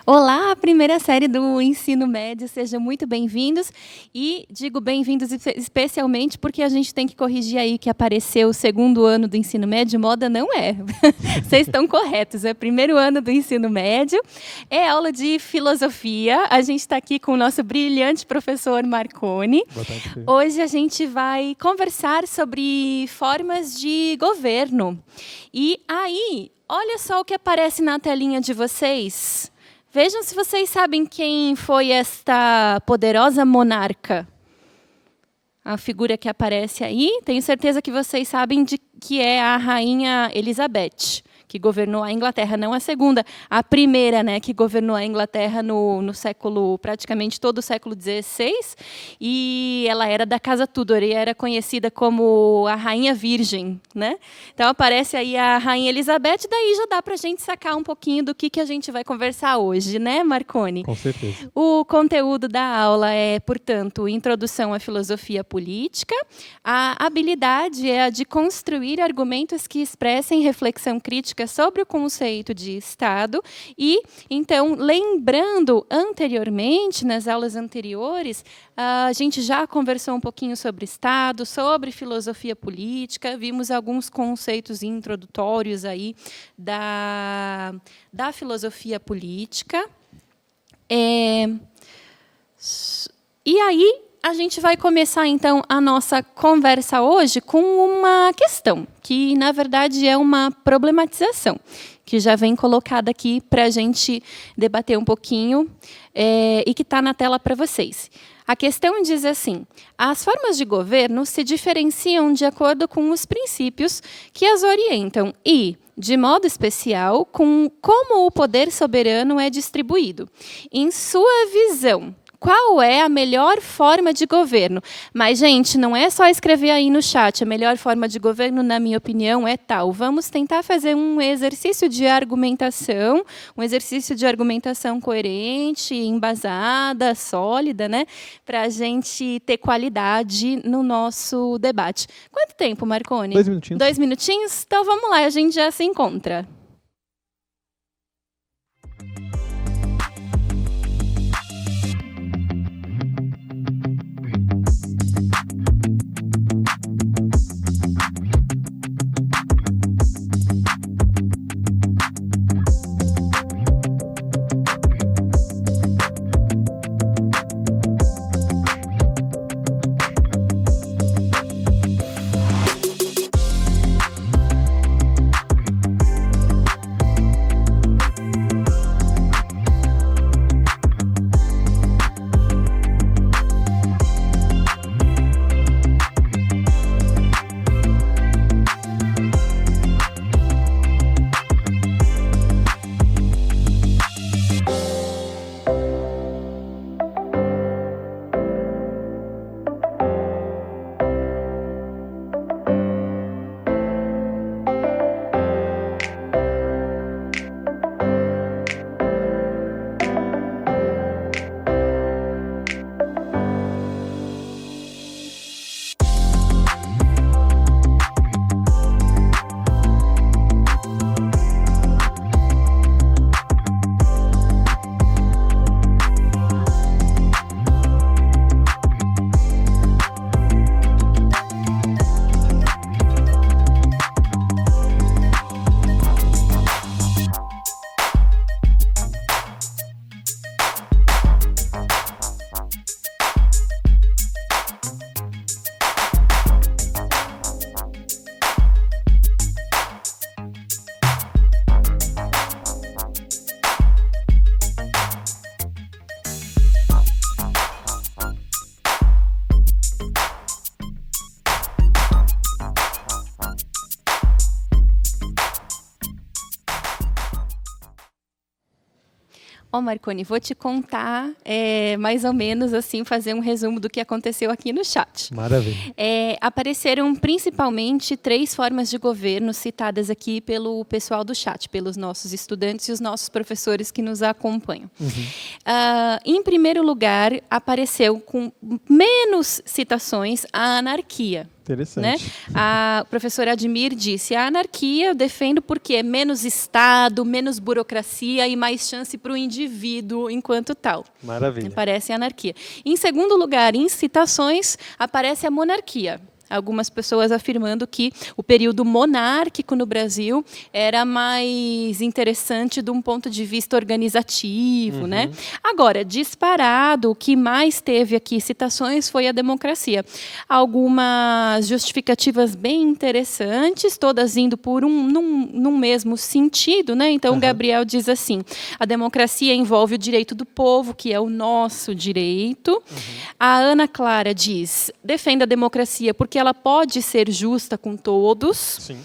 Olá, primeira série do ensino médio, sejam muito bem-vindos. E digo bem-vindos especialmente porque a gente tem que corrigir aí que apareceu o segundo ano do ensino médio, moda não é. Vocês estão corretos, é o primeiro ano do ensino médio, é aula de filosofia. A gente está aqui com o nosso brilhante professor Marconi. Boa tarde, Fê. Hoje a gente vai conversar sobre formas de governo. E aí, olha só o que aparece na telinha de vocês. Vejam se vocês sabem quem foi esta poderosa monarca. A figura que aparece aí, tenho certeza que vocês sabem que é a Rainha Elizabeth, que governou a Inglaterra, não a segunda, a primeira, né, que governou a Inglaterra no século, praticamente todo o século XVI, e ela era da Casa Tudor, e era conhecida como a Rainha Virgem, né? Então aparece aí a Rainha Elizabeth, daí já dá para a gente sacar um pouquinho do que a gente vai conversar hoje, né, Marconi? Com certeza. O conteúdo da aula é, portanto, introdução à filosofia política. A habilidade é a de construir argumentos que expressem reflexão crítica sobre o conceito de Estado. E, então, lembrando anteriormente, nas aulas anteriores, a gente já conversou um pouquinho sobre Estado, sobre filosofia política, vimos alguns conceitos introdutórios aí da filosofia política. E aí, a gente vai começar, então, a nossa conversa hoje com uma questão, que, na verdade, é uma problematização, que já vem colocada aqui para a gente debater um pouquinho e que está na tela para vocês. A questão diz assim: as formas de governo se diferenciam de acordo com os princípios que as orientam e, de modo especial, com como o poder soberano é distribuído. Em sua visão, qual é a melhor forma de governo? Mas, gente, não é só escrever aí no chat, a melhor forma de governo, na minha opinião, é tal. Vamos tentar fazer um exercício de argumentação coerente, embasada, sólida, né? Para a gente ter qualidade no nosso debate. Quanto tempo, Marconi? 2 minutinhos. 2 minutinhos? Então, vamos lá, a gente já se encontra. Marconi, vou te contar mais ou menos assim, fazer um resumo do que aconteceu aqui no chat. Maravilha. Apareceram principalmente 3 formas de governo citadas aqui pelo pessoal do chat, pelos nossos estudantes e os nossos professores que nos acompanham. Em primeiro lugar, apareceu com menos citações a anarquia. Né? Interessante. O professor Admir disse, a anarquia eu defendo porque é menos Estado, menos burocracia e mais chance para o indivíduo enquanto tal. Maravilha. Aparece a anarquia. Em segundo lugar, em citações, aparece a monarquia. Algumas pessoas afirmando que o período monárquico no Brasil era mais interessante de um ponto de vista organizativo, né? Agora, disparado, o que mais teve aqui citações foi a democracia. Algumas justificativas bem interessantes, todas indo por num mesmo sentido, né? Então, Gabriel diz assim, a democracia envolve o direito do povo, que é o nosso direito. A Ana Clara diz, defenda a democracia porque ela pode ser justa com todos. Sim.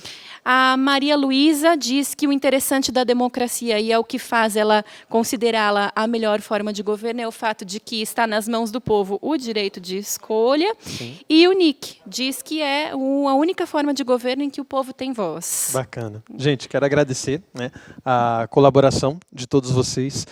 A Maria Luísa diz que o interessante da democracia, e é o que faz ela considerá-la a melhor forma de governo, é o fato de que está nas mãos do povo o direito de escolha. Sim. E o Nick diz que é a única forma de governo em que o povo tem voz. Bacana. Gente, quero agradecer, né, a colaboração de todos vocês.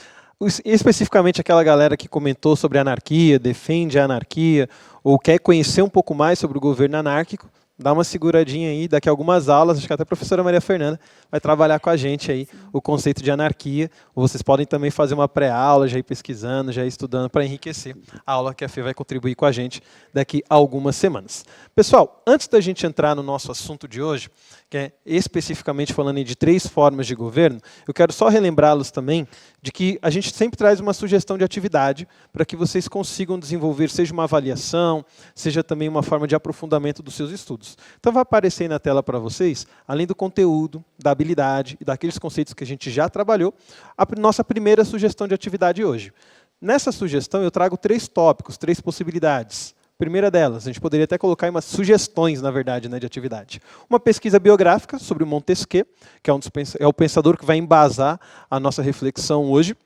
Especificamente aquela galera que comentou sobre a anarquia, defende a anarquia, ou quer conhecer um pouco mais sobre o governo anárquico, dá uma seguradinha aí, daqui a algumas aulas, acho que até a professora Maria Fernanda vai trabalhar com a gente aí o conceito de anarquia. Vocês podem também fazer uma pré-aula, já ir pesquisando, já ir estudando para enriquecer a aula que a Fê vai contribuir com a gente daqui a algumas semanas. Pessoal, antes da gente entrar no nosso assunto de hoje, que é especificamente falando de 3 formas de governo, eu quero só relembrá-los também de que a gente sempre traz uma sugestão de atividade para que vocês consigam desenvolver, seja uma avaliação, seja também uma forma de aprofundamento dos seus estudos. Então vai aparecer aí na tela para vocês, além do conteúdo, da habilidade e daqueles conceitos que a gente já trabalhou, a nossa primeira sugestão de atividade hoje. Nessa sugestão eu trago 3 tópicos, 3 possibilidades. Primeira delas, a gente poderia até colocar umas sugestões, na verdade, né, de atividade. Uma pesquisa biográfica sobre o Montesquieu, que é o pensador que vai embasar a nossa reflexão hoje.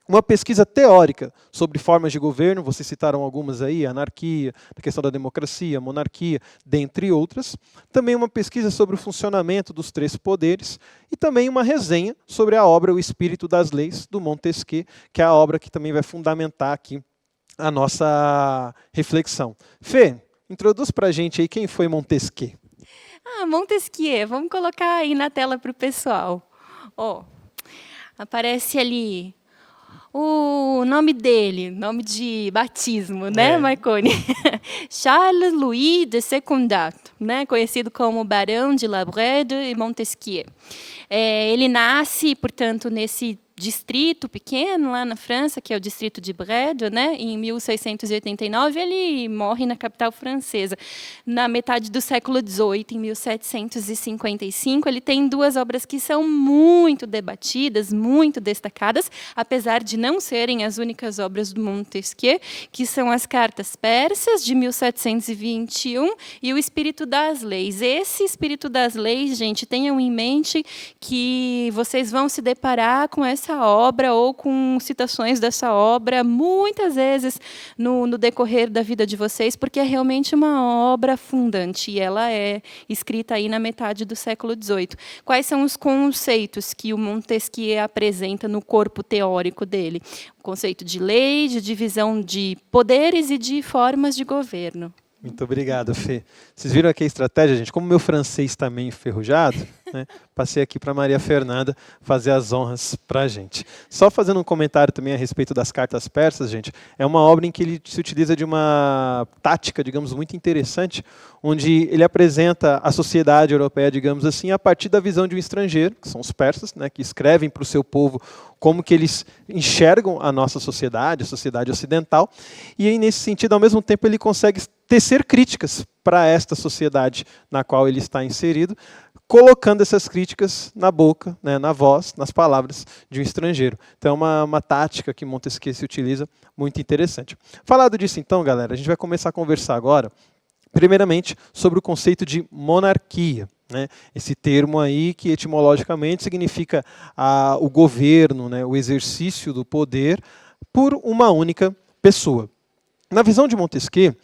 Uma pesquisa teórica sobre formas de governo, vocês citaram algumas aí, a anarquia, a questão da democracia, a monarquia, dentre outras. Também uma pesquisa sobre o funcionamento dos 3 poderes e também uma resenha sobre a obra O Espírito das Leis, do Montesquieu, que é a obra que também vai fundamentar aqui a nossa reflexão. Fê, introduz para a gente aí quem foi Montesquieu. Montesquieu, vamos colocar aí na tela para o pessoal. Aparece ali o nome dele, nome de batismo, né, Marconi? Charles Louis de Secondat, né, conhecido como Barão de La Brède e Montesquieu. Ele nasce, portanto, nesse distrito pequeno lá na França, que é o distrito de Brède, né? Em 1689, ele morre na capital francesa. Na metade do século XVIII, em 1755, ele tem 2 obras que são muito debatidas, muito destacadas, apesar de não serem as únicas obras do Montesquieu, que são as Cartas Persas, de 1721, e o Espírito das Leis. Esse Espírito das Leis, gente, tenham em mente que vocês vão se deparar com essa obra ou com citações dessa obra muitas vezes no decorrer da vida de vocês, porque é realmente uma obra fundante e ela é escrita aí na metade do século XVIII. Quais são os conceitos que o Montesquieu apresenta no corpo teórico dele? O conceito de lei, de divisão de poderes e de formas de governo. Muito obrigado, Fê. Vocês viram aqui a estratégia, gente? Como meu francês está meio enferrujado, né, passei aqui para a Maria Fernanda fazer as honras para a gente. Só fazendo um comentário também a respeito das Cartas Persas, gente, é uma obra em que ele se utiliza de uma tática, digamos, muito interessante, onde ele apresenta a sociedade europeia, digamos assim, a partir da visão de um estrangeiro, que são os persas, né, que escrevem para o seu povo como que eles enxergam a nossa sociedade, a sociedade ocidental, e aí, nesse sentido, ao mesmo tempo, ele consegue tecer críticas para esta sociedade na qual ele está inserido, colocando essas críticas na boca, né, na voz, nas palavras de um estrangeiro. Então é uma tática que Montesquieu se utiliza muito interessante. Falado disso então, galera, a gente vai começar a conversar agora, primeiramente, sobre o conceito de monarquia. Né? Esse termo aí que etimologicamente significa o governo, né, o exercício do poder por uma única pessoa. Na visão de Montesquieu,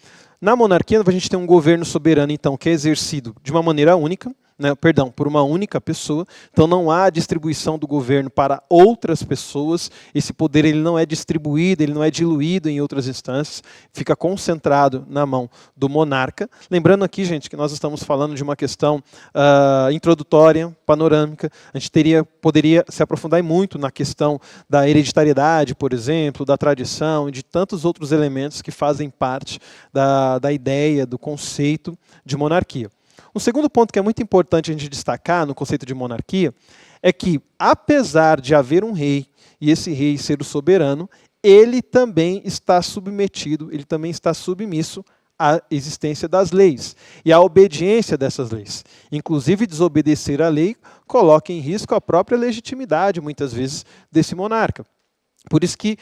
na monarquia a gente tem um governo soberano então que é exercido de uma maneira única, né, perdão, por uma única pessoa. Então não há distribuição do governo para outras pessoas. Esse poder ele não é distribuído, ele não é diluído em outras instâncias, fica concentrado na mão do monarca. Lembrando aqui, gente, que nós estamos falando de uma questão introdutória, panorâmica. A gente poderia se aprofundar muito na questão da hereditariedade, por exemplo, da tradição e de tantos outros elementos que fazem parte da ideia, do conceito de monarquia. Um segundo ponto que é muito importante a gente destacar no conceito de monarquia é que, apesar de haver um rei e esse rei ser o soberano, ele também está submetido, ele também está submisso à existência das leis e à obediência dessas leis. Inclusive, desobedecer à lei coloca em risco a própria legitimidade, muitas vezes, desse monarca. Por isso que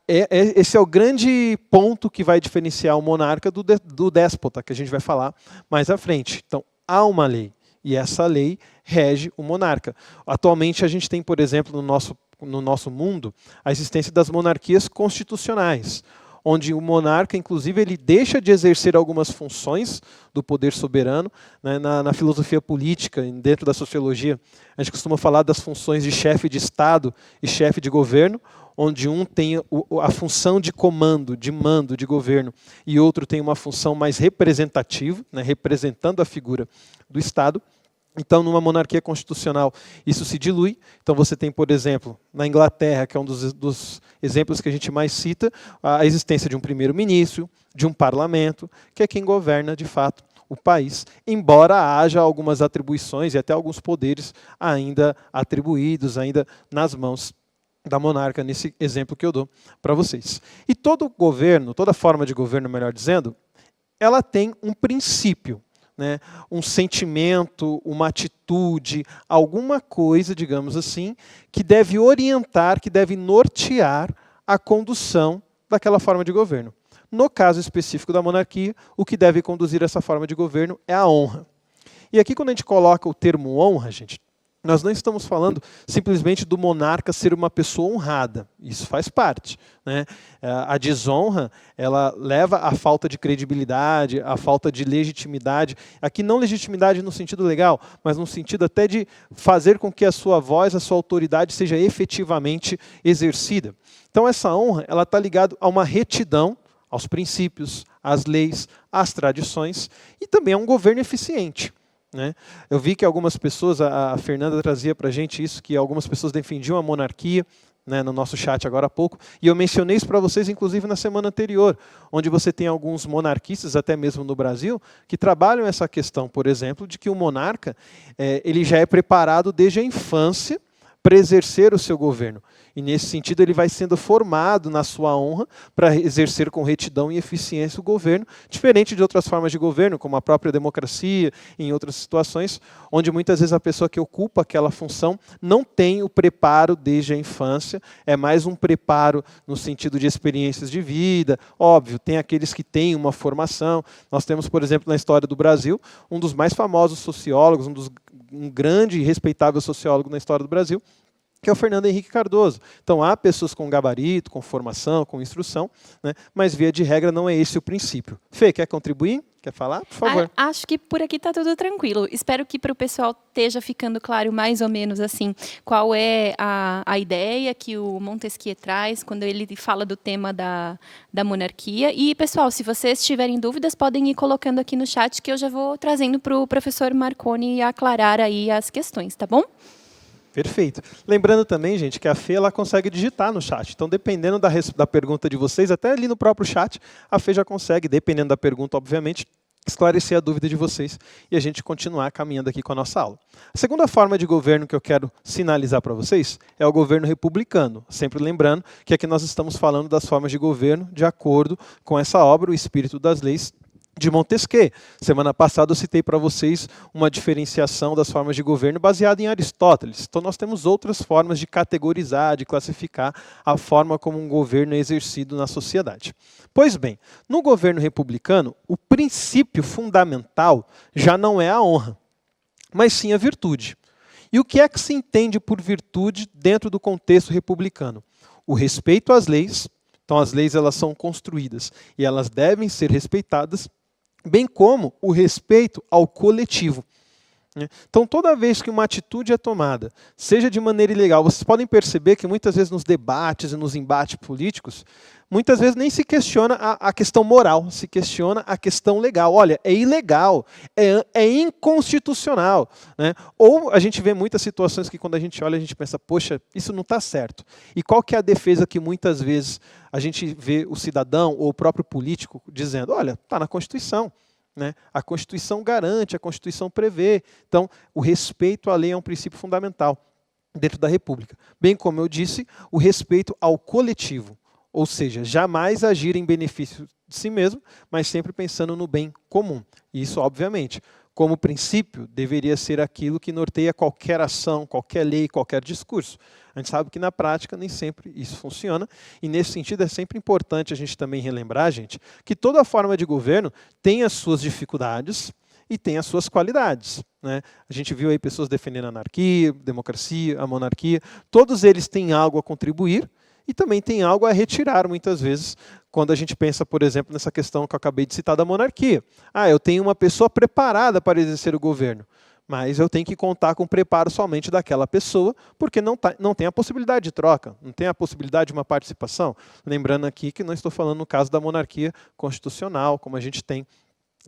esse é o grande ponto que vai diferenciar o monarca do déspota, que a gente vai falar mais à frente. Então, há uma lei, e essa lei rege o monarca. Atualmente, a gente tem, por exemplo, no nosso mundo, a existência das monarquias constitucionais, onde o monarca, inclusive, ele deixa de exercer algumas funções do poder soberano. Né? Na filosofia política, dentro da sociologia, a gente costuma falar das funções de chefe de Estado e chefe de governo, onde um tem a função de comando, de mando, de governo, e outro tem uma função mais representativa, né, representando a figura do Estado. Então, numa monarquia constitucional, isso se dilui. Então, você tem, por exemplo, na Inglaterra, que é um dos exemplos que a gente mais cita, a existência de um primeiro-ministro, de um parlamento, que é quem governa, de fato, o país, embora haja algumas atribuições e até alguns poderes ainda atribuídos, ainda nas mãos da monarca, nesse exemplo que eu dou para vocês. E todo governo, toda forma de governo, melhor dizendo, ela tem um princípio, né? Um sentimento, uma atitude, alguma coisa, digamos assim, que deve orientar, que deve nortear a condução daquela forma de governo. No caso específico da monarquia, o que deve conduzir essa forma de governo é a honra. E aqui, quando a gente coloca o termo honra, gente, nós não estamos falando simplesmente do monarca ser uma pessoa honrada. Isso faz parte, né? A desonra, ela leva à falta de credibilidade, à falta de legitimidade. Aqui não legitimidade no sentido legal, mas no sentido até de fazer com que a sua voz, a sua autoridade seja efetivamente exercida. Então essa honra, ela está ligada a uma retidão aos princípios, às leis, às tradições e também a um governo eficiente. Né? Eu vi que algumas pessoas, a Fernanda trazia para a gente isso, que algumas pessoas defendiam a monarquia, né, no nosso chat agora há pouco, e eu mencionei isso para vocês, inclusive, na semana anterior, onde você tem alguns monarquistas, até mesmo no Brasil, que trabalham essa questão, por exemplo, de que o monarca ele já é preparado desde a infância para exercer o seu governo. E, nesse sentido, ele vai sendo formado na sua honra para exercer com retidão e eficiência o governo, diferente de outras formas de governo, como a própria democracia, em outras situações, onde muitas vezes a pessoa que ocupa aquela função não tem o preparo desde a infância, é mais um preparo no sentido de experiências de vida. Óbvio, tem aqueles que têm uma formação. Nós temos, por exemplo, na história do Brasil, um dos mais famosos sociólogos, um grande e respeitável sociólogo na história do Brasil, que é o Fernando Henrique Cardoso. Então, há pessoas com gabarito, com formação, com instrução, né? Mas, via de regra, não é esse o princípio. Fê, quer contribuir? Quer falar? Por favor. Acho que por aqui está tudo tranquilo. Espero que para o pessoal esteja ficando claro mais ou menos assim qual é a ideia que o Montesquieu traz quando ele fala do tema da monarquia. E, pessoal, se vocês tiverem dúvidas, podem ir colocando aqui no chat que eu já vou trazendo para o professor Marconi aclarar aí as questões, tá bom? Perfeito. Lembrando também, gente, que a Fê ela consegue digitar no chat. Então, dependendo da pergunta de vocês, até ali no próprio chat, a Fê já consegue, dependendo da pergunta, obviamente, esclarecer a dúvida de vocês e a gente continuar caminhando aqui com a nossa aula. A segunda forma de governo que eu quero sinalizar para vocês é o governo republicano. Sempre lembrando que aqui nós estamos falando das formas de governo de acordo com essa obra, O Espírito das Leis, de Montesquieu. Semana passada eu citei para vocês uma diferenciação das formas de governo baseada em Aristóteles. Então nós temos outras formas de categorizar, de classificar a forma como um governo é exercido na sociedade. Pois bem, no governo republicano, o princípio fundamental já não é a honra, mas sim a virtude. E o que é que se entende por virtude dentro do contexto republicano? O respeito às leis. Então as leis elas são construídas e elas devem ser respeitadas, bem como o respeito ao coletivo. né? Então, toda vez que uma atitude é tomada, seja de maneira ilegal, vocês podem perceber que muitas vezes nos debates e nos embates políticos, muitas vezes nem se questiona a questão moral, se questiona a questão legal. Olha, é ilegal, é inconstitucional, né? Ou a gente vê muitas situações que quando a gente olha, a gente pensa, poxa, isso não está certo. E qual que é a defesa que muitas vezes a gente vê o cidadão ou o próprio político dizendo, olha, está na Constituição. Né? A Constituição garante, a Constituição prevê. Então, o respeito à lei é um princípio fundamental dentro da República. Bem como eu disse, o respeito ao coletivo, ou seja, jamais agir em benefício de si mesmo, mas sempre pensando no bem comum. E isso, obviamente, como princípio, deveria ser aquilo que norteia qualquer ação, qualquer lei, qualquer discurso. A gente sabe que na prática nem sempre isso funciona, e nesse sentido é sempre importante a gente também relembrar, gente, que toda forma de governo tem as suas dificuldades e tem as suas qualidades, né? A gente viu aí pessoas defendendo a anarquia, democracia, a monarquia, todos eles têm algo a contribuir e também tem algo a retirar muitas vezes, quando a gente pensa, por exemplo, nessa questão que eu acabei de citar da monarquia. Eu tenho uma pessoa preparada para exercer o governo, mas eu tenho que contar com o preparo somente daquela pessoa, porque não tem a possibilidade de troca, não tem a possibilidade de uma participação. Lembrando aqui que não estou falando no caso da monarquia constitucional, como a gente tem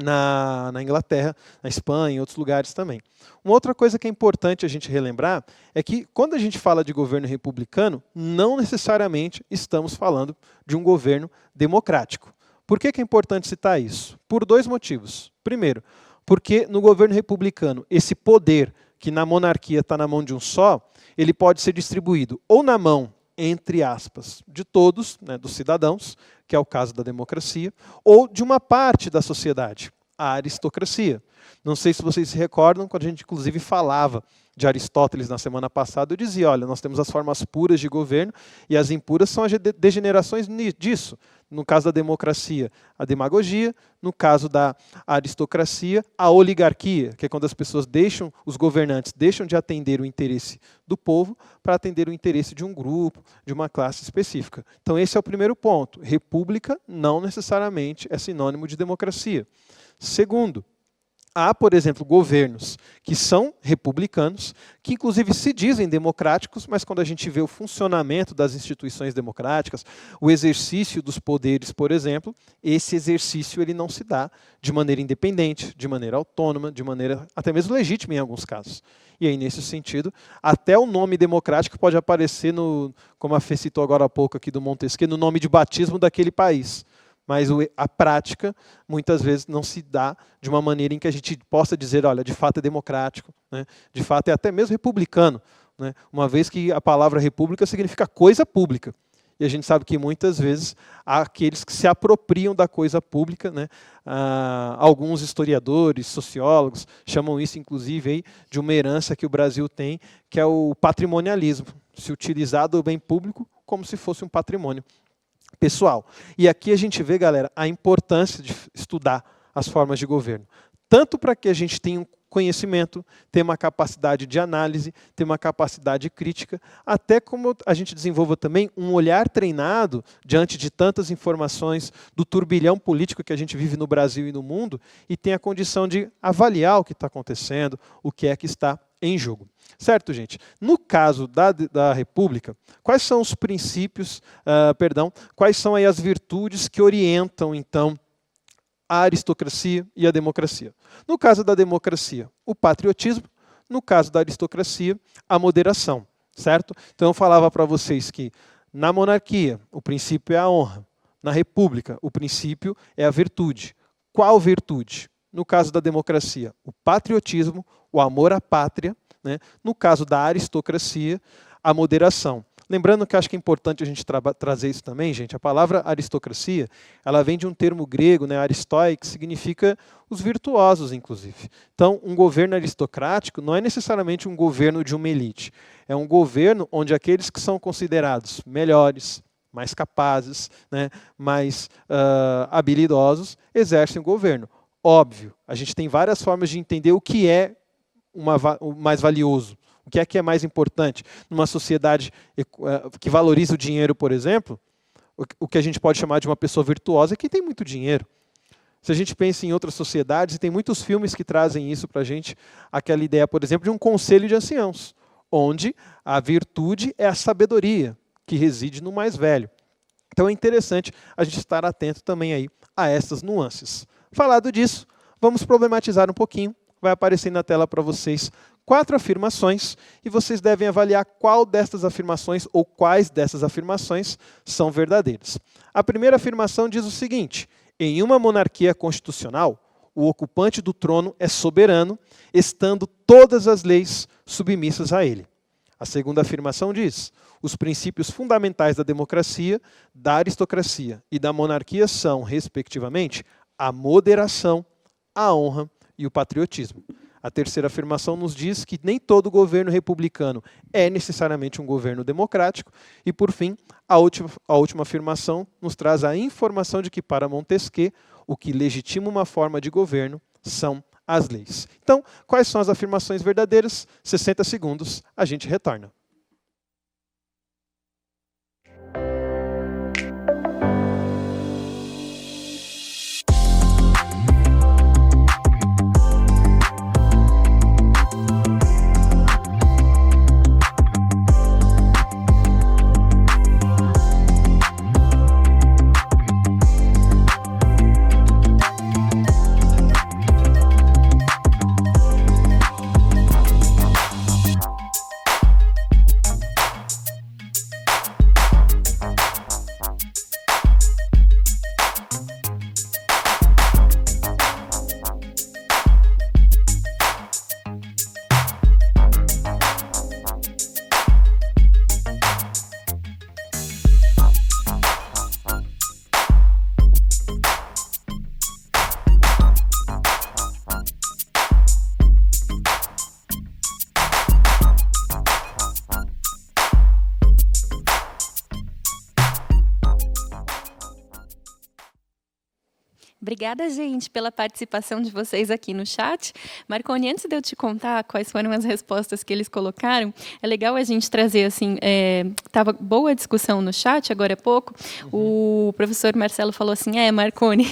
na Inglaterra, na Espanha e em outros lugares também. Uma outra coisa que é importante a gente relembrar é que quando a gente fala de governo republicano, não necessariamente estamos falando de um governo democrático. Por que é importante citar isso? Por dois motivos. Primeiro, porque no governo republicano, esse poder que na monarquia está na mão de um só, ele pode ser distribuído ou na mão, entre aspas, de todos, né, dos cidadãos, que é o caso da democracia, ou de uma parte da sociedade, a aristocracia. Não sei se vocês se recordam, quando a gente inclusive falava de Aristóteles na semana passada, eu dizia, olha, nós temos as formas puras de governo e as impuras são as degenerações disso. No caso da democracia, a demagogia, no caso da aristocracia, a oligarquia, que é quando as pessoas os governantes deixam de atender o interesse do povo para atender o interesse de um grupo, de uma classe específica. Então esse é o primeiro ponto. República não necessariamente é sinônimo de democracia. Segundo, há, por exemplo, governos que são republicanos, que inclusive se dizem democráticos, mas quando a gente vê o funcionamento das instituições democráticas, o exercício dos poderes, por exemplo, esse exercício ele não se dá de maneira independente, de maneira autônoma, de maneira até mesmo legítima em alguns casos. E aí, nesse sentido, até o nome democrático pode aparecer, como a Fê citou agora há pouco aqui do Montesquieu, no nome de batismo daquele país. Mas a prática, muitas vezes, não se dá de uma maneira em que a gente possa dizer, olha, de fato é democrático, né? De fato é até mesmo republicano, né? Uma vez que a palavra república significa coisa pública. E a gente sabe que muitas vezes há aqueles que se apropriam da coisa pública, né? Alguns historiadores, sociólogos, chamam isso, inclusive, aí, de uma herança que o Brasil tem, que é o patrimonialismo, se utilizar do bem público como se fosse um patrimônio pessoal. E aqui a gente vê, galera, a importância de estudar as formas de governo. Tanto para que a gente tenha um conhecimento, tenha uma capacidade de análise, tenha uma capacidade crítica, até como a gente desenvolva também um olhar treinado diante de tantas informações do turbilhão político que a gente vive no Brasil e no mundo, e tenha a condição de avaliar o que está acontecendo, o que é que está em jogo. Certo, gente? No caso da República, quais são os princípios, quais são aí as virtudes que orientam, então, a aristocracia e a democracia? No caso da democracia, o patriotismo. No caso da aristocracia, a moderação. Certo? Então eu falava para vocês que na monarquia, o princípio é a honra. Na república, o princípio é a virtude. Qual virtude? No caso da democracia, o patriotismo, o amor à pátria, né? No caso da aristocracia, a moderação. Lembrando que acho que é importante a gente trazer isso também, gente. A palavra aristocracia, ela vem de um termo grego, né, aristoi, que significa os virtuosos, inclusive. Então, um governo aristocrático não é necessariamente um governo de uma elite. É um governo onde aqueles que são considerados melhores, mais capazes, né, mais habilidosos, exercem o governo. Óbvio, a gente tem várias formas de entender o que é o mais valioso. O que é mais importante? Numa sociedade que valoriza o dinheiro, por exemplo, o que a gente pode chamar de uma pessoa virtuosa é quem tem muito dinheiro. Se a gente pensa em outras sociedades, e tem muitos filmes que trazem isso para a gente, aquela ideia, por exemplo, de um conselho de anciãos, onde a virtude é a sabedoria, que reside no mais velho. Então é interessante a gente estar atento também aí a essas nuances. Falado disso, vamos problematizar um pouquinho. Vai aparecer na tela para vocês 4 afirmações e vocês devem avaliar qual destas afirmações ou quais dessas afirmações são verdadeiras. A primeira afirmação diz o seguinte: em uma monarquia constitucional, o ocupante do trono é soberano, estando todas as leis submissas a ele. A segunda afirmação diz: os princípios fundamentais da democracia, da aristocracia e da monarquia são, respectivamente, a moderação, a honra e o patriotismo. A terceira afirmação nos diz que nem todo governo republicano é necessariamente um governo democrático. E, por fim, a última afirmação nos traz a informação de que, para Montesquieu, o que legitima uma forma de governo são as leis. Então, quais são as afirmações verdadeiras? 60 segundos, a gente retorna. Obrigada, gente, pela participação de vocês aqui no chat. Marconi, antes de eu te contar quais foram as respostas que eles colocaram, é legal a gente trazer, assim, estava boa a discussão no chat, agora há pouco, o professor Marcelo falou assim, Marconi,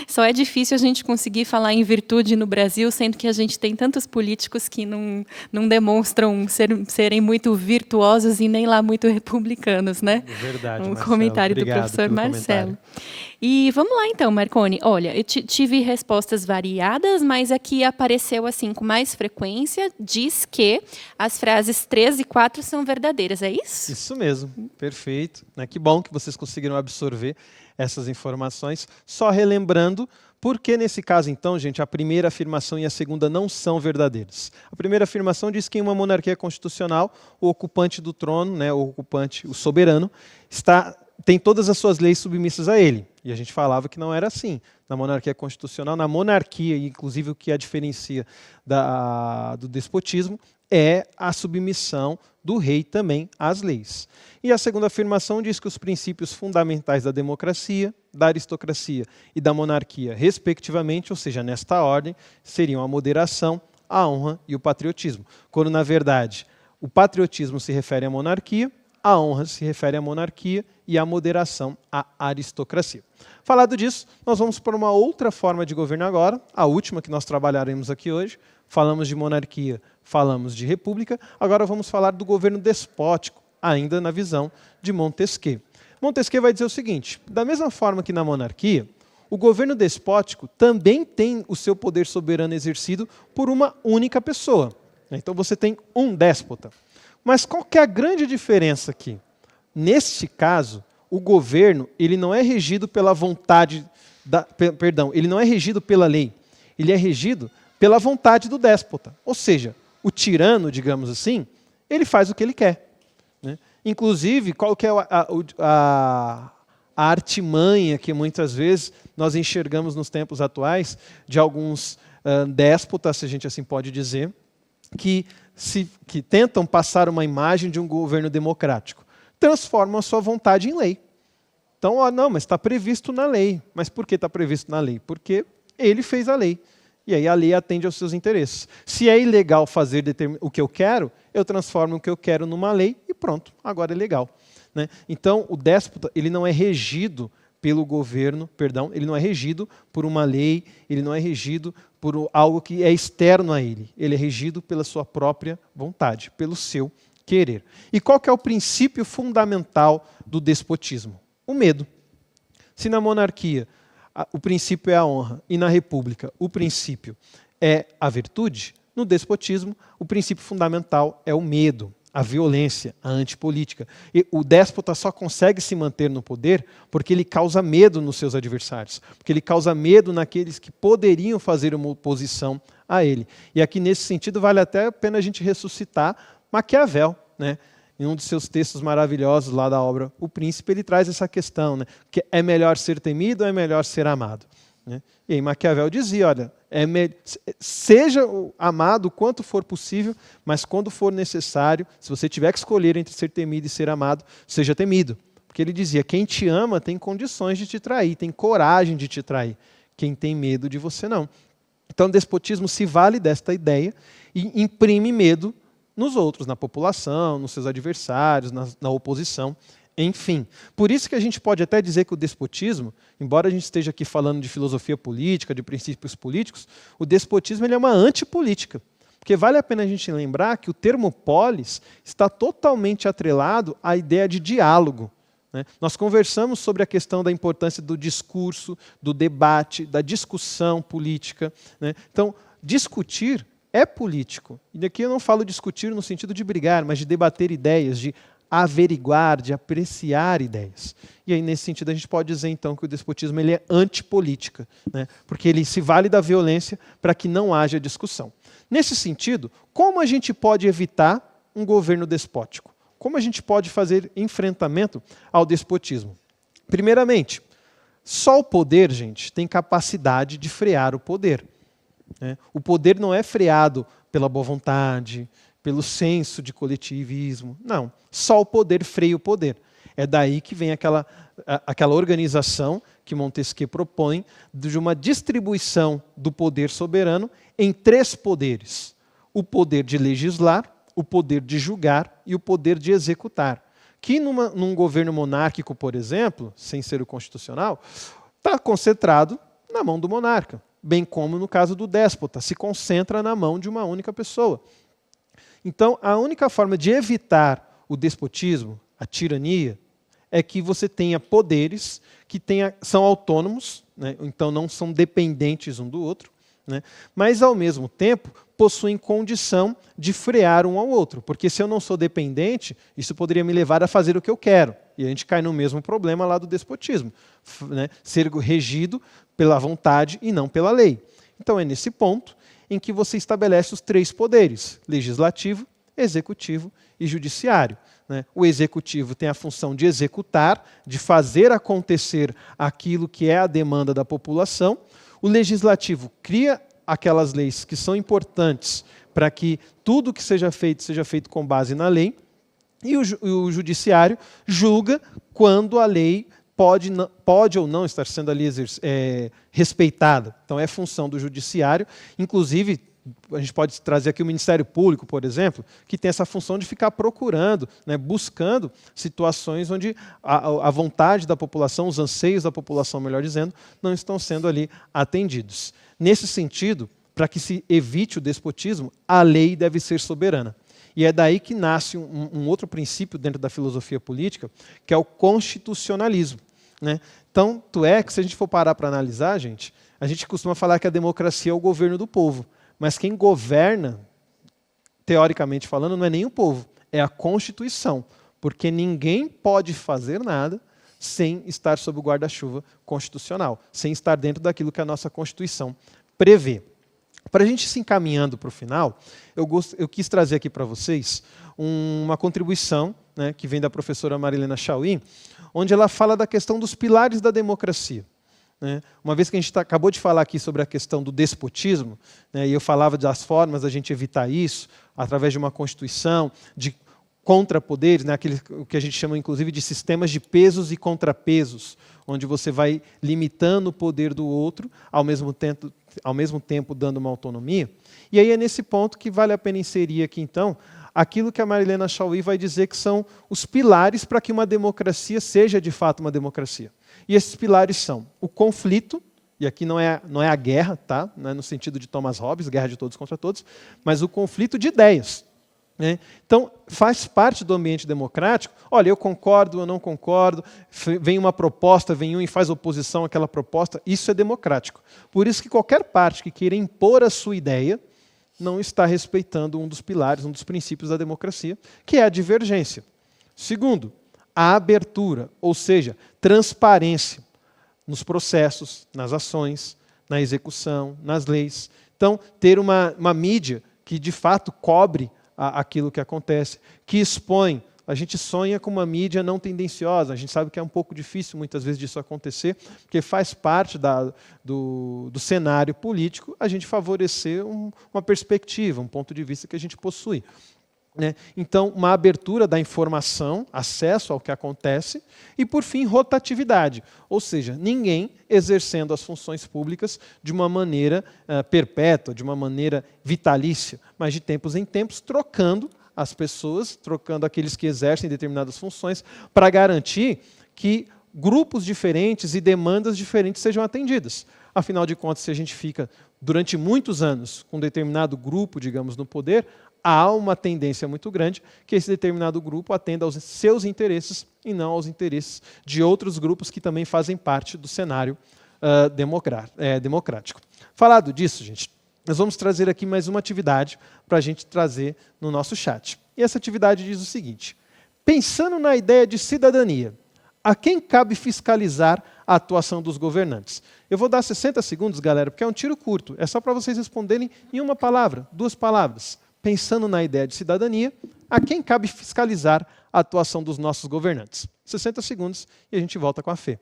só é difícil a gente conseguir falar em virtude no Brasil, sendo que a gente tem tantos políticos que não demonstram serem muito virtuosos e nem lá muito republicanos, né? Verdade, Um Marcelo. comentário do Obrigado professor pelo Marcelo. comentário. E vamos lá então, Marconi. Olha, eu tive respostas variadas, mas aqui apareceu assim com mais frequência, diz que as frases 3 e 4 são verdadeiras, é isso? Isso mesmo, perfeito. Que bom que vocês conseguiram absorver essas informações. Só relembrando, por que nesse caso então, gente, a primeira afirmação e a segunda não são verdadeiras? A primeira afirmação diz que em uma monarquia constitucional, o ocupante do trono, o soberano, tem todas as suas leis submissas a ele. E a gente falava que não era assim. Na monarquia constitucional, na monarquia, inclusive o que a diferencia do despotismo, é a submissão do rei também às leis. E a segunda afirmação diz que os princípios fundamentais da democracia, da aristocracia e da monarquia, respectivamente, ou seja, nesta ordem, seriam a moderação, a honra e o patriotismo. Quando, na verdade, o patriotismo se refere à monarquia, a honra se refere à monarquia e a moderação à aristocracia. Falado disso, nós vamos para uma outra forma de governo agora, a última que nós trabalharemos aqui hoje. Falamos de monarquia, falamos de república, agora vamos falar do governo despótico, ainda na visão de Montesquieu. Montesquieu vai dizer o seguinte: da mesma forma que na monarquia, o governo despótico também tem o seu poder soberano exercido por uma única pessoa. Então você tem um déspota. Mas qual que é a grande diferença aqui? Neste caso, o governo ele não é regido pela vontade, ele não é regido pela lei, ele é regido pela vontade do déspota. Ou seja, o tirano, digamos assim, ele faz o que ele quer. Inclusive, qual que é a artimanha que muitas vezes nós enxergamos nos tempos atuais de alguns déspotas, se a gente assim pode dizer, que tentam passar uma imagem de um governo democrático, transformam a sua vontade em lei. Então, não, mas está previsto na lei. Mas por que está previsto na lei? Porque ele fez a lei. E aí a lei atende aos seus interesses. Se é ilegal fazer o que eu quero, eu transformo o que eu quero numa lei e pronto, agora é legal. Então, o déspota ele não é regido pelo governo, ele não é regido por uma lei, ele não é regido por algo que é externo a ele. Ele é regido pela sua própria vontade, pelo seu querer. E qual que é o princípio fundamental do despotismo? O medo. Se na monarquia o princípio é a honra e na república o princípio é a virtude, no despotismo o princípio fundamental é o medo, a violência, a antipolítica. E o déspota só consegue se manter no poder porque ele causa medo nos seus adversários, porque ele causa medo naqueles que poderiam fazer uma oposição a ele. E aqui, nesse sentido, vale até a pena a gente ressuscitar Maquiavel, né? Em um dos seus textos maravilhosos lá da obra O Príncipe, ele traz essa questão, né? Que é melhor ser temido ou é melhor ser amado? Né? E aí Maquiavel dizia, olha, seja amado o quanto for possível, mas quando for necessário, se você tiver que escolher entre ser temido e ser amado, seja temido. Porque ele dizia, quem te ama tem condições de te trair, tem coragem de te trair. Quem tem medo de você não. Então o despotismo se vale desta ideia e imprime medo nos outros, na população, nos seus adversários, na oposição, enfim. Por isso que a gente pode até dizer que o despotismo, embora a gente esteja aqui falando de filosofia política, de princípios políticos, o despotismo ele é uma antipolítica. Porque vale a pena a gente lembrar que o termo polis está totalmente atrelado à ideia de diálogo. Né? Nós conversamos sobre a questão da importância do discurso, do debate, da discussão política. Né? Então, discutir é político. E daqui eu não falo discutir no sentido de brigar, mas de debater ideias, de averiguar, de apreciar ideias. E aí, nesse sentido, a gente pode dizer, então, que o despotismo ele é antipolítica, né? Porque ele se vale da violência para que não haja discussão. Nesse sentido, como a gente pode evitar um governo despótico? Como a gente pode fazer enfrentamento ao despotismo? Primeiramente, só o poder, gente, tem capacidade de frear o poder. O poder não é freado pela boa vontade, pelo senso de coletivismo. Não, só o poder freia o poder. É daí que vem aquela organização que Montesquieu propõe de uma distribuição do poder soberano em 3 poderes. O poder de legislar, o poder de julgar e o poder de executar. Que num governo monárquico, por exemplo, sem ser o constitucional, está concentrado na mão do monarca. Bem como no caso do déspota, se concentra na mão de uma única pessoa. Então, a única forma de evitar o despotismo, a tirania, é que você tenha poderes que são autônomos, né? Então não são dependentes um do outro, né? Mas, ao mesmo tempo, possuem condição de frear um ao outro. Porque se eu não sou dependente, isso poderia me levar a fazer o que eu quero. E a gente cai no mesmo problema lá do despotismo, né? Ser regido pela vontade e não pela lei. Então é nesse ponto em que você estabelece os 3 poderes, legislativo, executivo e judiciário. Né? O executivo tem a função de executar, de fazer acontecer aquilo que é a demanda da população. O legislativo cria aquelas leis que são importantes para que tudo que seja feito com base na lei. E o judiciário julga quando a lei pode ou não estar sendo ali respeitada. Então é função do judiciário. Inclusive, a gente pode trazer aqui o Ministério Público, por exemplo, que tem essa função de ficar procurando, né, buscando situações onde a vontade da população, os anseios da população, melhor dizendo, não estão sendo ali atendidos. Nesse sentido, para que se evite o despotismo, a lei deve ser soberana. E é daí que nasce um outro princípio dentro da filosofia política, que é o constitucionalismo. Né? Tanto é que, se a gente for parar para analisar, a gente costuma falar que a democracia é o governo do povo. Mas quem governa, teoricamente falando, não é nem o povo, é a Constituição. Porque ninguém pode fazer nada sem estar sob o guarda-chuva constitucional, sem estar dentro daquilo que a nossa Constituição prevê. Para a gente se encaminhando para o final, eu quis trazer aqui para vocês uma contribuição, né, que vem da professora Marilena Chauí, onde ela fala da questão dos pilares da democracia. Né? Uma vez que a gente acabou de falar aqui sobre a questão do despotismo, né, e eu falava das formas da gente evitar isso, através de uma Constituição, de contrapoderes, né, o que a gente chama inclusive de sistemas de pesos e contrapesos, onde você vai limitando o poder do outro, ao mesmo tempo dando uma autonomia. E aí é nesse ponto que vale a pena inserir aqui, então, aquilo que a Marilena Chauí vai dizer que são os pilares para que uma democracia seja de fato uma democracia. E esses pilares são o conflito, e aqui não é a guerra, tá? Não é no sentido de Thomas Hobbes, guerra de todos contra todos, mas o conflito de ideias. Né? Então, faz parte do ambiente democrático, olha, eu concordo, eu não concordo, vem uma proposta, vem um e faz oposição àquela proposta, isso é democrático. Por isso que qualquer parte que queira impor a sua ideia não está respeitando um dos pilares, um dos princípios da democracia, que é a divergência. Segundo, a abertura, ou seja, transparência nos processos, nas ações, na execução, nas leis. Então, ter uma mídia que de fato cobre aquilo que acontece, que expõe. A gente sonha com uma mídia não tendenciosa, a gente sabe que é um pouco difícil muitas vezes disso acontecer, porque faz parte do cenário político a gente favorecer uma perspectiva, um ponto de vista que a gente possui. Né? Então, uma abertura da informação, acesso ao que acontece, e, por fim, rotatividade, ou seja, ninguém exercendo as funções públicas de uma maneira perpétua, de uma maneira vitalícia, mas de tempos em tempos, trocando as pessoas, trocando aqueles que exercem determinadas funções, para garantir que grupos diferentes e demandas diferentes sejam atendidas. Afinal de contas, se a gente fica durante muitos anos com um determinado grupo, digamos, no poder, há uma tendência muito grande que esse determinado grupo atenda aos seus interesses e não aos interesses de outros grupos que também fazem parte do cenário democrático. Falado disso, gente, nós vamos trazer aqui mais uma atividade para a gente trazer no nosso chat. E essa atividade diz o seguinte: pensando na ideia de cidadania, a quem cabe fiscalizar a atuação dos governantes? Eu vou dar 60 segundos, galera, porque é um tiro curto. É só para vocês responderem em uma palavra, 2 palavras. Pensando na ideia de cidadania, a quem cabe fiscalizar a atuação dos nossos governantes? 60 segundos e a gente volta com a Fê.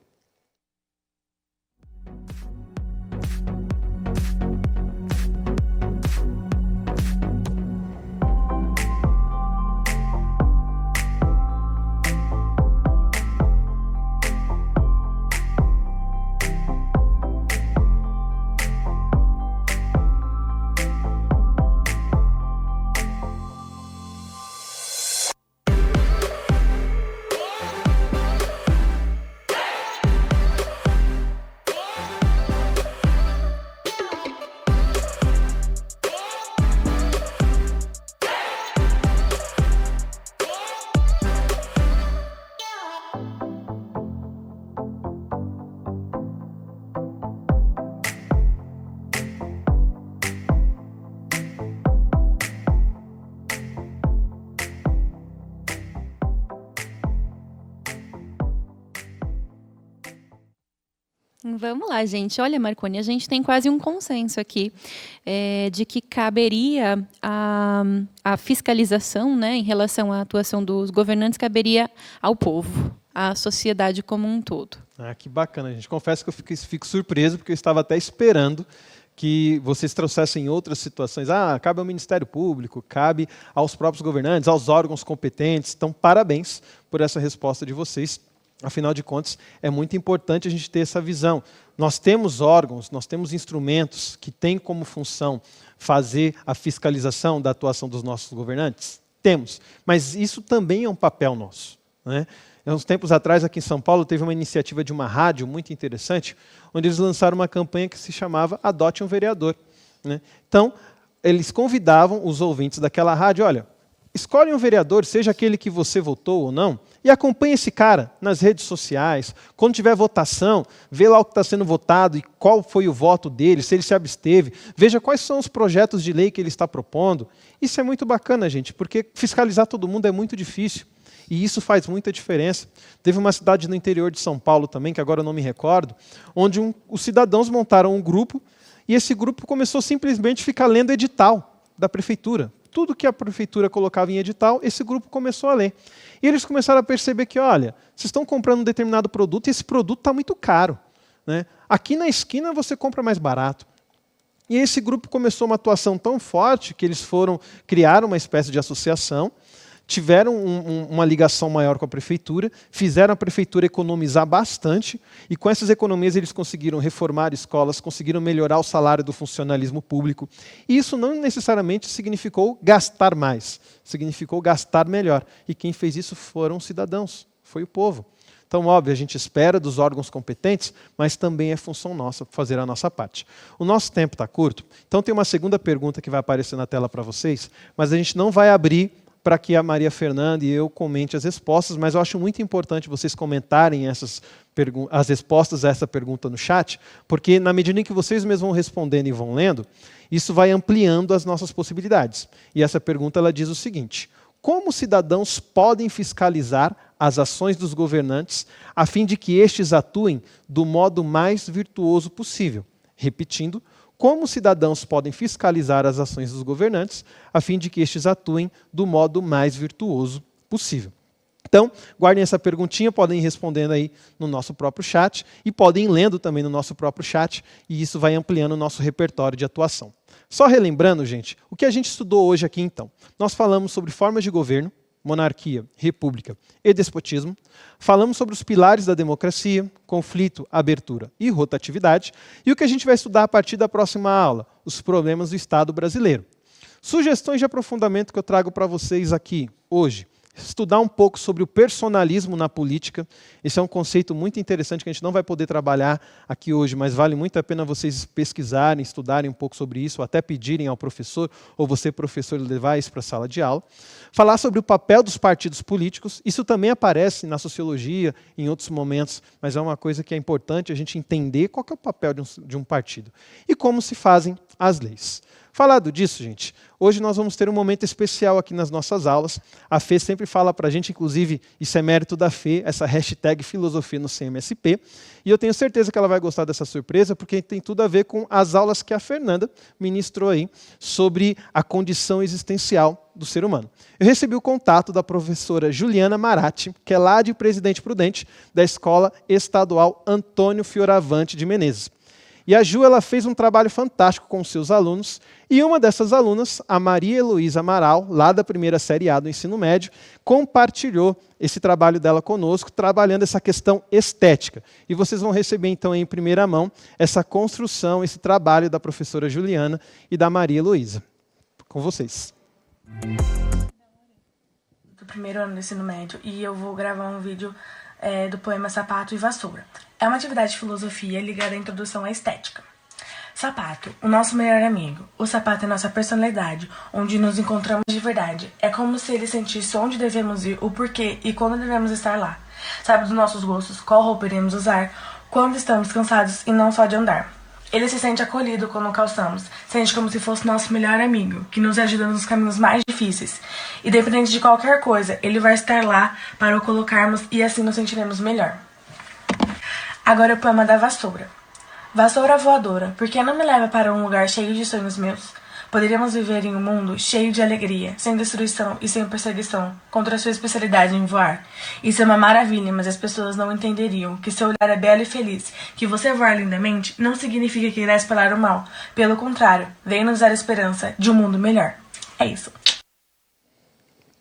Vamos lá, gente. Olha, Marconi, a gente tem quase um consenso aqui de que caberia a fiscalização, né, em relação à atuação dos governantes, caberia ao povo, à sociedade como um todo. Ah, que bacana, gente. Confesso que eu fico surpreso, porque eu estava até esperando que vocês trouxessem outras situações. Cabe ao Ministério Público, cabe aos próprios governantes, aos órgãos competentes. Então, parabéns por essa resposta de vocês. Afinal de contas, é muito importante a gente ter essa visão. Nós temos órgãos, nós temos instrumentos que têm como função fazer a fiscalização da atuação dos nossos governantes? Temos, mas isso também é um papel nosso. Né? Há uns tempos atrás, aqui em São Paulo, teve uma iniciativa de uma rádio muito interessante, onde eles lançaram uma campanha que se chamava Adote um Vereador. Né? Então, eles convidavam os ouvintes daquela rádio, olha, escolhe um vereador, seja aquele que você votou ou não, e acompanhe esse cara nas redes sociais. Quando tiver votação, vê lá o que está sendo votado e qual foi o voto dele, se ele se absteve. Veja quais são os projetos de lei que ele está propondo. Isso é muito bacana, gente, porque fiscalizar todo mundo é muito difícil. E isso faz muita diferença. Teve uma cidade no interior de São Paulo também, que agora eu não me recordo, onde os cidadãos montaram um grupo e esse grupo começou simplesmente a ficar lendo edital da prefeitura. Tudo que a prefeitura colocava em edital, esse grupo começou a ler. E eles começaram a perceber que, olha, vocês estão comprando um determinado produto e esse produto está muito caro. Né? Aqui na esquina você compra mais barato. E esse grupo começou uma atuação tão forte que eles criaram uma espécie de associação, tiveram uma ligação maior com a prefeitura, fizeram a prefeitura economizar bastante, e com essas economias eles conseguiram reformar escolas, conseguiram melhorar o salário do funcionalismo público. E isso não necessariamente significou gastar mais, significou gastar melhor. E quem fez isso foram os cidadãos, foi o povo. Então, óbvio, a gente espera dos órgãos competentes, mas também é função nossa fazer a nossa parte. O nosso tempo está curto, então tem uma segunda pergunta que vai aparecer na tela para vocês, mas a gente não vai abrir para que a Maria Fernanda e eu comente as respostas, mas eu acho muito importante vocês comentarem as respostas a essa pergunta no chat, porque na medida em que vocês mesmos vão respondendo e vão lendo, isso vai ampliando as nossas possibilidades. E essa pergunta ela diz o seguinte: como cidadãos podem fiscalizar as ações dos governantes a fim de que estes atuem do modo mais virtuoso possível? Repetindo, como cidadãos podem fiscalizar as ações dos governantes a fim de que estes atuem do modo mais virtuoso possível? Então, guardem essa perguntinha, podem ir respondendo aí no nosso próprio chat e podem ir lendo também no nosso próprio chat, e isso vai ampliando o nosso repertório de atuação. Só relembrando, gente, o que a gente estudou hoje aqui então. Nós falamos sobre formas de governo, monarquia, república e despotismo. Falamos sobre os pilares da democracia, conflito, abertura e rotatividade. E o que a gente vai estudar a partir da próxima aula? Os problemas do Estado brasileiro. Sugestões de aprofundamento que eu trago para vocês aqui hoje. Estudar um pouco sobre o personalismo na política. Esse é um conceito muito interessante que a gente não vai poder trabalhar aqui hoje, mas vale muito a pena vocês pesquisarem, estudarem um pouco sobre isso, ou até pedirem ao professor, ou você, professor, levar isso para a sala de aula. Falar sobre o papel dos partidos políticos. Isso também aparece na sociologia, em outros momentos, mas é uma coisa que é importante a gente entender qual que é o papel de um partido. E como se fazem as leis. Falado disso, gente, hoje nós vamos ter um momento especial aqui nas nossas aulas. A Fê sempre fala para a gente, inclusive, isso é mérito da Fê, essa hashtag filosofia no CMSP. E eu tenho certeza que ela vai gostar dessa surpresa, porque tem tudo a ver com as aulas que a Fernanda ministrou aí sobre a condição existencial do ser humano. Eu recebi o contato da professora Juliana Maratti, que é lá de Presidente Prudente, da Escola Estadual Antônio Fioravante de Menezes. E a Ju ela fez um trabalho fantástico com seus alunos, e uma dessas alunas, a Maria Heloísa Amaral, lá da primeira série A do ensino médio, compartilhou esse trabalho dela conosco, trabalhando essa questão estética. E vocês vão receber, então, em primeira mão, essa construção, esse trabalho da professora Juliana e da Maria Heloísa. Com vocês. Do primeiro ano do ensino médio, e eu vou gravar um vídeo do poema Sapato e Vassoura. É uma atividade de filosofia ligada à introdução à estética. Sapato, o nosso melhor amigo. O sapato é nossa personalidade, onde nos encontramos de verdade. É como se ele sentisse onde devemos ir, o porquê e quando devemos estar lá. Sabe dos nossos gostos, qual roupa iremos usar, quando estamos cansados e não só de andar. Ele se sente acolhido quando calçamos, sente como se fosse nosso melhor amigo, que nos ajuda nos caminhos mais difíceis. Independente de qualquer coisa, ele vai estar lá para o colocarmos e assim nos sentiremos melhor. Agora o poema da vassoura. Vassoura voadora, por que não me leva para um lugar cheio de sonhos meus? Poderíamos viver em um mundo cheio de alegria, sem destruição e sem perseguição, contra a sua especialidade em voar. Isso é uma maravilha, mas as pessoas não entenderiam que seu olhar é belo e feliz, que você voar lindamente não significa que irá espalhar o mal. Pelo contrário, vem nos dar a esperança de um mundo melhor. É isso.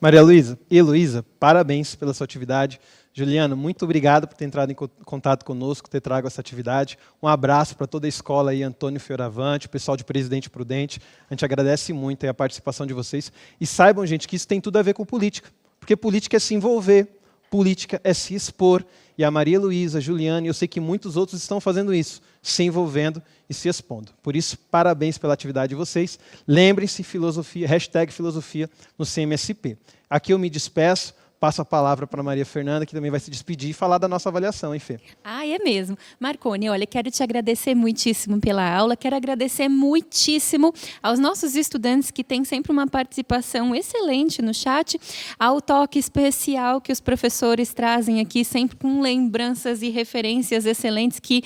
Maria Luísa e Heloísa, parabéns pela sua atividade. Juliana, muito obrigado por ter entrado em contato conosco, ter trago essa atividade. Um abraço para toda a escola aí, Antônio Fioravante, o pessoal de Presidente Prudente. A gente agradece muito a participação de vocês. E saibam, gente, que isso tem tudo a ver com política. Porque política é se envolver, política é se expor. E a Maria Luísa, a Juliana, e eu sei que muitos outros estão fazendo isso, se envolvendo e se expondo. Por isso, parabéns pela atividade de vocês. Lembrem-se, filosofia, hashtag filosofia no CMSP. Aqui eu me despeço. Passo a palavra para a Maria Fernanda, que também vai se despedir e falar da nossa avaliação, hein, Fê? É mesmo. Marconi, olha, quero te agradecer muitíssimo pela aula, quero agradecer muitíssimo aos nossos estudantes que têm sempre uma participação excelente no chat, ao toque especial que os professores trazem aqui, sempre com lembranças e referências excelentes que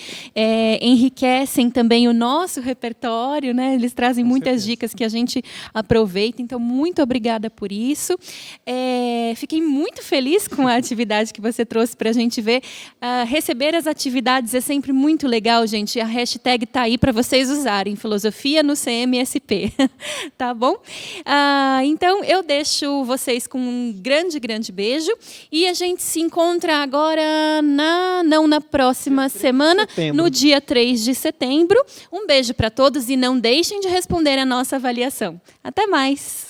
enriquecem também o nosso repertório, né? Eles trazem muitas dicas que a gente aproveita, então muito obrigada por isso. Fiquei muito feliz com a atividade que você trouxe para a gente ver. Receber as atividades é sempre muito legal, gente. A hashtag está aí para vocês usarem, filosofia no CMSP. Tá bom? Então, eu deixo vocês com um grande, grande beijo. E a gente se encontra agora, não na próxima semana, no dia 3 de setembro. Um beijo para todos e não deixem de responder a nossa avaliação. Até mais!